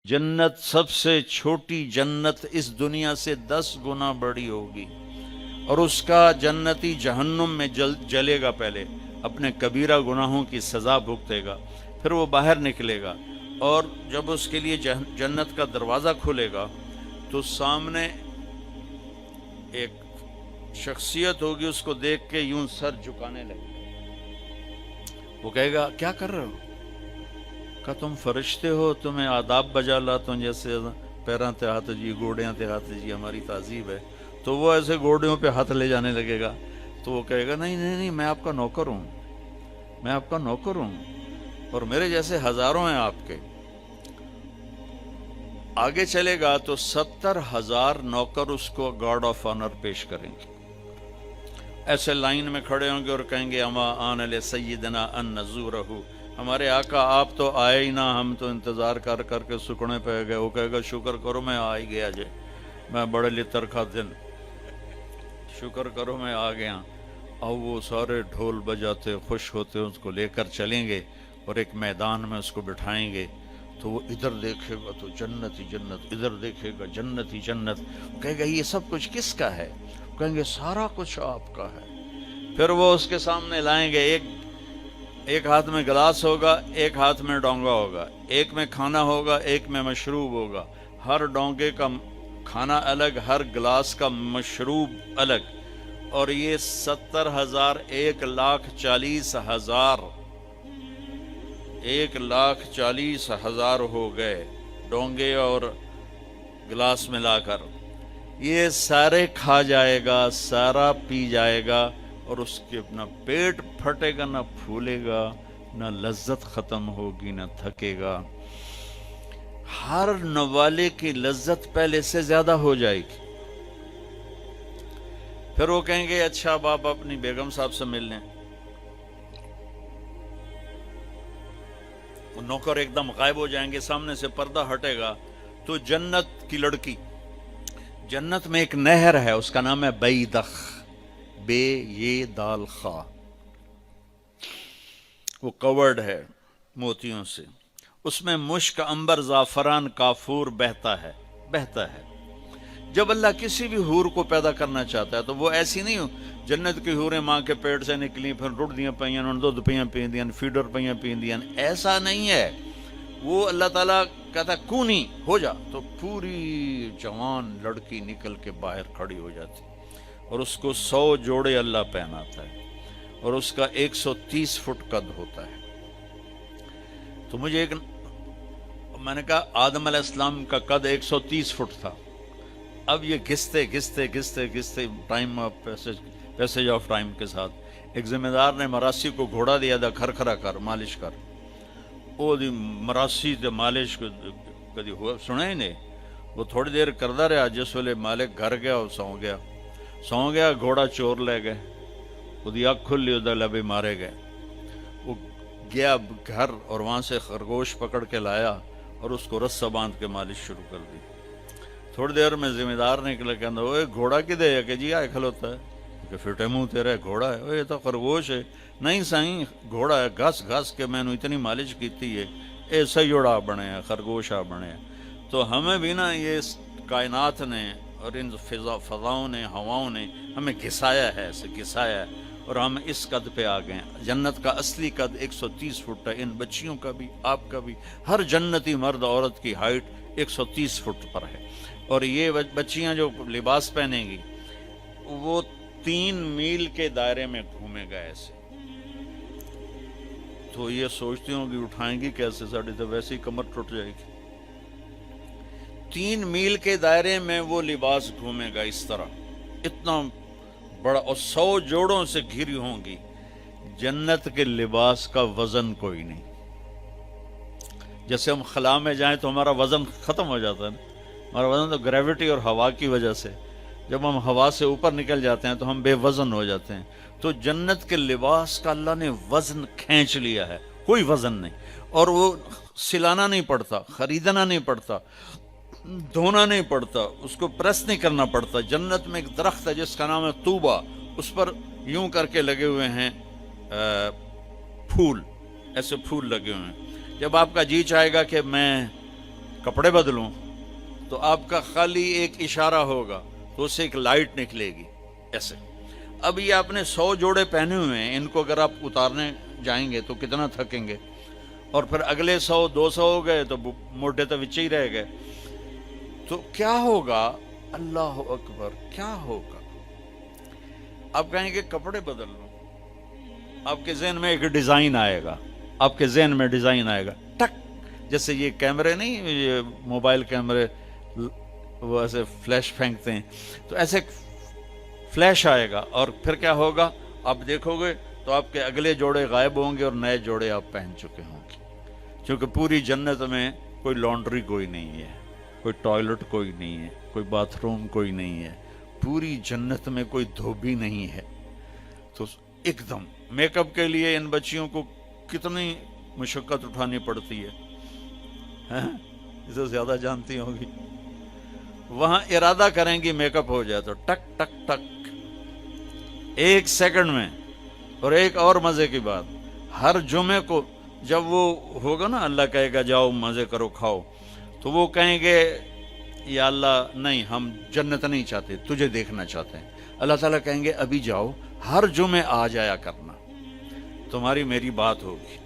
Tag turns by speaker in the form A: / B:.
A: جنت سب سے چھوٹی جنت اس دنیا سے 10 گنا بڑی ہوگی، اور اس کا جنتی جہنم میں جلے گا، پہلے اپنے کبیرہ گناہوں کی سزا بھگتے گا، پھر وہ باہر نکلے گا، اور جب اس کے لیے جنت کا دروازہ کھلے گا تو سامنے ایک شخصیت ہوگی، اس کو دیکھ کے یوں سر جھکانے لگے، وہ کہے گا کیا کر رہے ہو؟ کہ تم فرشتے ہو، تمہیں آداب بجا لاتا ہوں، جیسے پیراں تے ہاتھ جی، گوڑیاں تے ہاتھ جی، ہماری تہذیب ہے، تو وہ ایسے گوڑیوں پہ ہاتھ لے جانے لگے گا، تو وہ کہے گا نہیں نہیں نہیں، میں آپ کا نوکر ہوں، میں آپ کا نوکر ہوں، اور میرے جیسے ہزاروں ہیں آپ کے۔ آگے چلے گا تو 70,000 نوکر اس کو گارڈ آف آنر پیش کریں گے، ایسے لائن میں کھڑے ہوں گے اور کہیں گے اما آن لسیدنا ان نزورہ، ہمارے آقا آپ تو آئے ہی نہ، ہم تو انتظار کر کر کے سکڑے پہ گئے۔ وہ کہے گا شکر کرو میں آ ہی گیا جے، میں بڑے لتر کا دن، شکر کرو میں آ گیا۔ اور وہ سارے ڈھول بجاتے خوش ہوتے اس کو لے کر چلیں گے، اور ایک میدان میں اس کو بٹھائیں گے، تو وہ ادھر دیکھے گا تو جنت ہی جنت، ادھر دیکھے گا جنت ہی جنت، کہے گا یہ سب کچھ کس کا ہے؟ کہیں گے سارا کچھ آپ کا ہے۔ پھر وہ اس کے سامنے لائیں گے، ایک ہاتھ میں گلاس ہوگا، ایک ہاتھ میں ڈونگا ہوگا، ایک میں کھانا ہوگا، ایک میں مشروب ہوگا، ہر ڈونگے کا کھانا الگ، ہر گلاس کا مشروب الگ، اور یہ 70,000 1,40,000 1,40,000 ہو گئے ڈونگے اور گلاس ملا کر۔ یہ سارے کھا جائے گا، سارا پی جائے گا، اور اس کے نہ پیٹ پھٹے گا، نہ پھولے گا، نہ لذت ختم ہوگی، نہ تھکے گا، ہر نوالے کی لذت پہلے سے زیادہ ہو جائے گی۔ پھر وہ کہیں گے اچھا اب آپ اپنی بیگم صاحب سے مل لیں، وہ نوکر ایک دم غائب ہو جائیں گے، سامنے سے پردہ ہٹے گا تو جنت کی لڑکی، جنت میں ایک نہر ہے، اس کا نام ہے بیدخ، بے یہ دال خا، وہ کورڈ ہے موتیوں سے، اس میں مشک، عنبر، زعفران، کافور بہتا ہے۔ جب اللہ کسی بھی حور کو پیدا کرنا چاہتا ہے تو وہ ایسی نہیں ہو، جنت کی حوریں ماں کے پیٹ سے نکلی، پھر رڑ دیاں پئیاں، انہوں دودھ پیاں پیندیاں، فیڈر پیاں پیندیاں، ایسا نہیں ہے۔ وہ اللہ تعالیٰ کہتا ہے کونی ہو جا، تو پوری جوان لڑکی نکل کے باہر کھڑی ہو جاتی، اور اس کو 100 جوڑے اللہ پہناتا ہے، اور اس کا 130 فٹ قد ہوتا ہے۔ تو میں نے کہا آدم علیہ السلام کا قد 130 فٹ تھا، اب یہ گھستے ٹائم پیسج آف ٹائم کے ساتھ ایک ذمہ دار نے مراسی کو گھوڑا دیا تھا، کھرکھرا کر مالش کر، وہ دی مراسی تے مالش کدی ہوا سنا ہی نہیں، وہ تھوڑی دیر کردہ رہا، جس ویلے مالک گھر گیا وہ سو گیا، گھوڑا چور لے گئے، وہ دی اکھ کھلی، ادھر لبے مارے گئے، وہ گیا گھر اور وہاں سے خرگوش پکڑ کے لایا اور اس کو رسہ باندھ کے مالش شروع کر دی۔ تھوڑی دیر میں ذمہ دار نکلے، کہنا اوے گھوڑا کدے ہے؟ کہ جی آئے کھلوتا ہے، کہ فٹے منہ تیرا گھوڑا ہے؟ یہ تو خرگوش ہے۔ نہیں سائیں گھوڑا ہے، گھس کے میں نے اتنی مالش کیتی ہے، ایسا ہی جوڑا بنے ہیں، خرگوش آ بنے ہیں۔ تو ہمیں بھی نا یہ کائنات نے اور ان فضاؤں نے، ہواؤں نے ہمیں گھسایا ہے، ایسے گھسایا ہے، اور ہم اس قد پہ آ گئے ہیں۔ جنت کا اصلی قد 130 فٹ ہے، ان بچیوں کا بھی، آپ کا بھی، ہر جنتی مرد عورت کی ہائٹ 130 فٹ پر ہے۔ اور یہ بچیاں جو لباس پہنیں گی وہ 3 میل کے دائرے میں گھومے گا ایسے، تو یہ سوچتی ہوں کہ اٹھائیں گی کیسے، ساڑی تو ویسے ہی کمر ٹوٹ جائے گی۔ 3 میل کے دائرے میں وہ لباس گھومے گا اس طرح، اتنا بڑا، اور 100 جوڑوں سے گھری ہوں گی۔ جنت کے لباس کا وزن کوئی نہیں، جیسے ہم خلا میں جائیں تو ہمارا وزن ختم ہو جاتا ہے نا، ہمارا وزن تو گریوٹی اور ہوا کی وجہ سے، جب ہم ہوا سے اوپر نکل جاتے ہیں تو ہم بے وزن ہو جاتے ہیں۔ تو جنت کے لباس کا اللہ نے وزن کھینچ لیا ہے، کوئی وزن نہیں، اور وہ سلانا نہیں پڑتا، خریدنا نہیں پڑتا، دھونا نہیں پڑتا، اس کو پریس نہیں کرنا پڑتا۔ جنت میں ایک درخت ہے جس کا نام ہے طوبہ، اس پر یوں کر کے لگے ہوئے ہیں پھول، ایسے پھول لگے ہوئے ہیں۔ جب آپ کا جی چاہے گا کہ میں کپڑے بدلوں، تو آپ کا خالی ایک اشارہ ہوگا تو اس سے ایک لائٹ نکلے گی ایسے. اب یہ آپ نے 100 جوڑے پہنے ہوئے ہیں، ان کو اگر آپ اتارنے جائیں گے تو کتنا تھکیں گے، اور پھر اگلے 100 200 ہو گئے تو موٹے تو وچے ہی رہ گئے. تو کیا ہوگا؟ اللہ اکبر، کیا ہوگا؟ آپ کہیں گے کپڑے بدل لو، آپ کے ذہن میں ایک ڈیزائن آئے گا، آپ کے ذہن میں ڈیزائن آئے گا ٹک، جیسے یہ کیمرے نہیں، یہ موبائل کیمرے وہ ایسے فلیش پھینکتے ہیں، تو ایسے فلیش آئے گا، اور پھر کیا ہوگا؟ آپ دیکھو گے تو آپ کے اگلے جوڑے غائب ہوں گے اور نئے جوڑے آپ پہن چکے ہوں گے. کیونکہ پوری جنت میں کوئی لانڈری کوئی نہیں ہے، کوئی ٹوائلٹ کوئی نہیں ہے، کوئی باتھ روم کوئی نہیں ہے، پوری جنت میں کوئی دھوبی نہیں ہے. تو ایک دم میک اپ کے لیے ان بچیوں کو کتنی مشقت اٹھانی پڑتی ہے، اسے زیادہ جانتی ہوں گی. وہاں ارادہ کریں گی میک اپ ہو جائے تو ٹک ٹک ٹک 1 سیکنڈ میں. اور ایک اور مزے کی بات، ہر جمعے کو جب وہ ہوگا نا، اللہ کہے گا جاؤ مزے کرو کھاؤ، تو وہ کہیں گے یا اللہ نہیں، ہم جنت نہیں چاہتے، تجھے دیکھنا چاہتے ہیں. اللہ تعالیٰ کہیں گے ابھی جاؤ، ہر جمعے آ جایا کرنا، تمہاری میری بات ہوگی.